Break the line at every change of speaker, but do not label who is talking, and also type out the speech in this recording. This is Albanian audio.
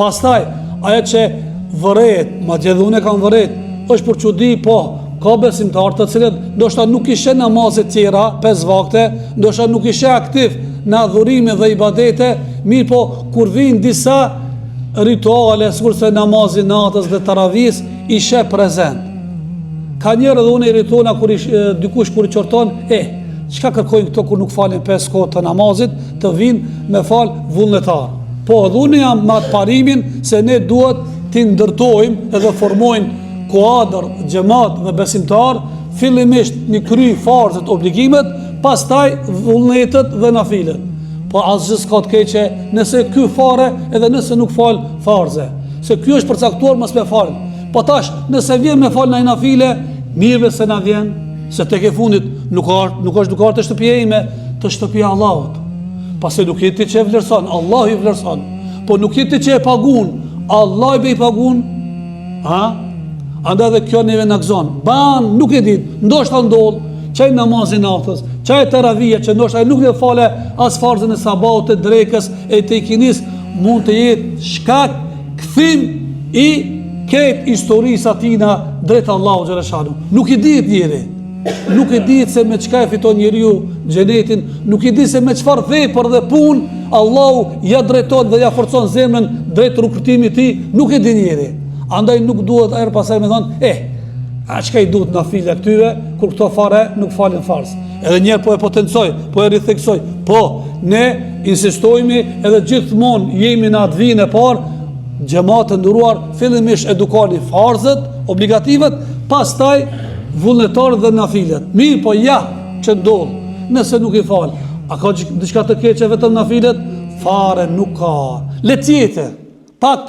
Pastaj, ajo që vëret, madje edhe unë kam vëret, është për çudi, po, ka besimtarë të cilët ndoshta nuk ishin namazet tjera, 5 vakte, ndoshta nuk ishin aktiv në adhurime dhe ibadete, mirë po, kur vinë disa rituale, sikurse namazi natës dhe taravis, ishe prezent. Ka njerë edhe unë i rritona dikush kur i qorton, çka kërkojnë këto kur nuk falin 5 kohë të namazit, të vinë me fal vullnetar. Po edhe unë jam me atë parimin se ne duhet t'i ndërtojmë edhe formojnë kuadër, xhamat dhe besimtar, fillimisht një kry farzët, obligimet, pastaj vullnetet dhe nafilet. Po asgjë s'ka të keqe nëse ky fare edhe nëse nuk fal farze. Se ky është përcaktuar mos me fal. Po tash, nëse vjen me fal në nafile, mirëve se na vjen, se tek e fundit nuk është duke të shtëpia ime, të shtëpia Allahut. Pasi nuk jeti që e vlerëson, Allah i vlerëson. Po nuk jeti që e pagun, Allah i be i pagun. Andaj dhe kjo neve në gëzon. Ban, nuk e dit, ndoshta ndodh, qaj namazin natës, qaj teravija, që ndoshta nuk dhe fale as farzën e sabaut, e drekës, e të ikinis, mund të jetë shkak këthim i ketë historisë atina drejtë Allahu Gjereshanu. Nuk i dit njeri, nuk i dit se me qka e fiton njeriu xhenetin, nuk i dit se me qfar vepër dhe pun, Allahu ja drejton dhe ja forcon zemrën drejtë rukëtimi ti, nuk i dit njeri. Andaj nuk duhet erë pasaj me thonë, a qka i duhet në file këtyve, kur këto fare nuk falin farz. Edhe njerë po e potencoj, po e ritheksoj, po ne insistojmi edhe gjithmonë jemi në atë vijën e parë, xhamatë të nderuar, fillimisht edukoni farzët, obligativet, pastaj vullnetarët dhe nafilet. Mirë, po ja që ndodh, nëse nuk i fal, a ka diçka të keqe vetëm nafilet? Fare nuk ka. Le tjetër, pak